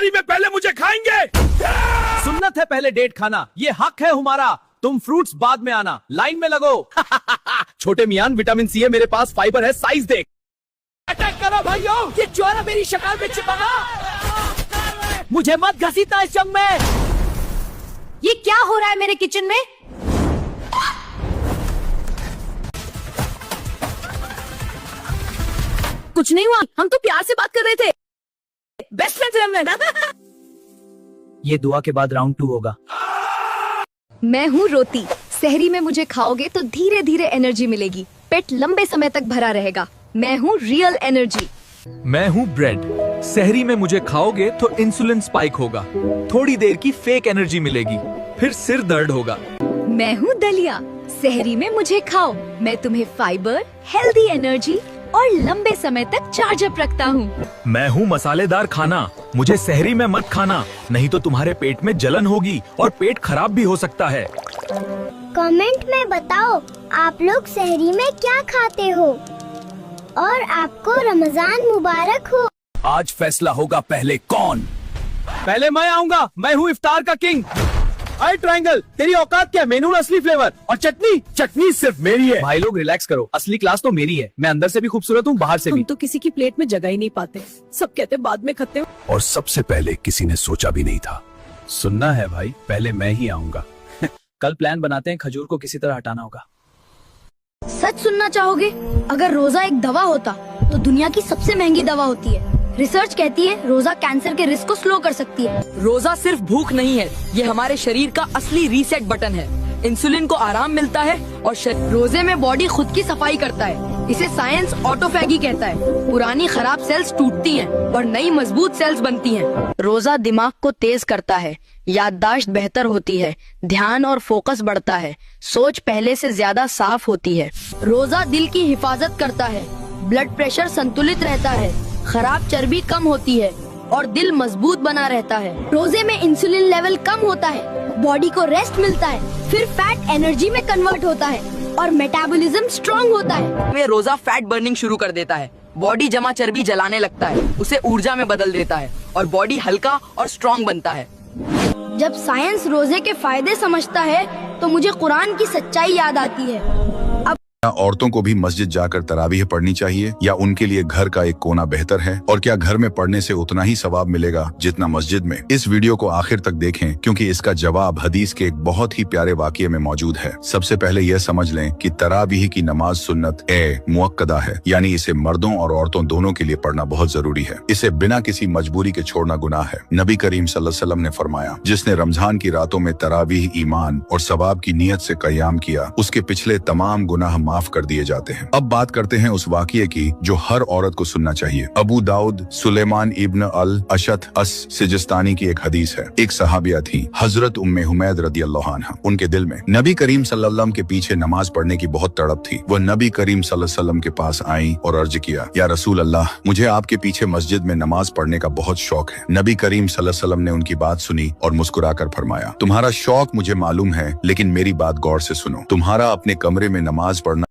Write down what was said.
इफ्तारी में पहले मुझे खाएंगे। सुन्नत है पहले डेट खाना, ये हक है हमारा। तुम फ्रूट्स बाद में आना, लाइन में लगो। छोटे मियान, विटामिन सी है मेरे पास, फाइबर है, साइज देख। अटैक करो भाइयों, ये चोरा मेरी शक्ल में चिपका। मुझे मत घसीटना इस जंग में। ये क्या हो रहा है मेरे किचन में? कुछ नहीं हुआ, हम तो प्यार से बात कर रहे थे, बेस्ट फ्रेंड्स हैं हम। ये दुआ के बाद राउंड 2 होगा। मैं हूँ रोटी, सहरी में मुझे खाओगे तो धीरे धीरे एनर्जी मिलेगी, पेट लंबे समय तक भरा रहेगा। मैं हूँ रियल एनर्जी। मैं हूँ ब्रेड, सहरी में मुझे खाओगे तो इंसुलिन स्पाइक होगा, थोड़ी देर की फेक एनर्जी मिलेगी, फिर सिर दर्द होगा। मैं हूँ दलिया, सहरी में मुझे खाओ, मैं तुम्हें फाइबर, हेल्दी एनर्जी और लंबे समय तक चार्ज अप रखता हूँ। मैं हूँ मसालेदार खाना, मुझे सहरी में मत खाना, नहीं तो तुम्हारे पेट में जलन होगी और पेट खराब भी हो सकता है। कमेंट में बताओ आप लोग सहरी में क्या खाते हो और आपको रमजान मुबारक हो। आज फैसला होगा पहले कौन। पहले मैं आऊंगा, मैं हूँ इफ्तार का किंग। आई ट्रायंगल, तेरी औकात क्या? मेनू में असली फ्लेवर और चटनी, चटनी सिर्फ मेरी है। भाई लोग रिलैक्स करो, असली क्लास तो मेरी है। मैं अंदर से भी खूबसूरत हूँ, बाहर से भी। हम तो किसी की प्लेट में जगह ही नहीं पाते, सब कहते बाद में खाते हो। और सबसे पहले किसी ने सोचा भी नहीं था। सुनना है भाई, पहले मैं ही आऊंगा। कल प्लान बनाते हैं, खजूर को किसी तरह हटाना होगा। सच सुनना चाहोगे? अगर रोजा एक दवा होता तो दुनिया की सबसे महंगी दवा होती है। रिसर्च कहती है रोजा कैंसर के रिस्क को स्लो कर सकती है। रोजा सिर्फ भूख नहीं है, ये हमारे शरीर का असली रीसेट बटन है। इंसुलिन को आराम मिलता है और रोजे में बॉडी खुद की सफाई करता है। इसे साइंस ऑटोफैगी कहता है। पुरानी खराब सेल्स टूटती हैं और नई मजबूत सेल्स बनती हैं। रोजा दिमाग को तेज करता है, याददाश्त बेहतर होती है, ध्यान और फोकस बढ़ता है, सोच पहले से ज्यादा साफ होती है। रोजा दिल की हिफाजत करता है, ब्लड प्रेशर संतुलित रहता है, खराब चर्बी कम होती है और दिल मजबूत बना रहता है। रोजे में इंसुलिन लेवल कम होता है, बॉडी को रेस्ट मिलता है, फिर फैट एनर्जी में कन्वर्ट होता है और मेटाबॉलिज्म स्ट्रॉन्ग होता है। वे रोजा फैट बर्निंग शुरू कर देता है, बॉडी जमा चर्बी जलाने लगता है, उसे ऊर्जा में बदल देता है और बॉडी हल्का और स्ट्रॉन्ग बनता है। जब साइंस रोजे के फायदे समझता है तो मुझे कुरान की सच्चाई याद आती है। क्या औरतों को भी मस्जिद जाकर तरावीह पढ़नी चाहिए या उनके लिए घर का एक कोना बेहतर है? और क्या घर में पढ़ने से उतना ही सवाब मिलेगा जितना मस्जिद में? इस वीडियो को आखिर तक देखें क्योंकि इसका जवाब हदीस के एक बहुत ही प्यारे वाक़ये में मौजूद है। सबसे पहले यह समझ लें कि तरावीह की नमाज सुन्नत मुअक्कदा है, यानी इसे मर्दों और औरतों दोनों के लिए पढ़ना बहुत जरूरी है। इसे बिना किसी मजबूरी के छोड़ना गुनाह है। नबी करीम सल्लल्लाहु अलैहि वसल्लम ने फरमाया, जिसने रमजान की रातों में तरावीह ईमान और सवाब की नीयत से क़याम किया, उसके पिछले तमाम गुनाह माफ कर दिए जाते हैं। अब बात करते हैं उस वाक़ये की जो हर औरत को सुनना चाहिए। अबू दाऊद सुलेमान इब्न अल अशत अस सिजिस्तानी की एक हदीस है। एक सहाबिया थी, हजरत उम्मे हुमैद रदियल्लाहु अन्हा। उनके दिल में नबी करीम सल्लल्लाहु अलैहि वसल्लम के पीछे नमाज पढ़ने की बहुत तड़प थी। वह नबी करीम सल्लल्लाहु अलैहि वसल्लम के पास आई और अर्ज किया, या रसूल अल्लाह, मुझे आपके पीछे मस्जिद में नमाज पढ़ने का बहुत शौक है। नबी करीम सल्लल्लाहु अलैहि वसल्लम ने उनकी बात सुनी और मुस्कुराकर फरमाया, तुम्हारा शौक मुझे मालूम है, लेकिन मेरी बात गौर से सुनो। तुम्हारा अपने कमरे में नमाज पढ़ना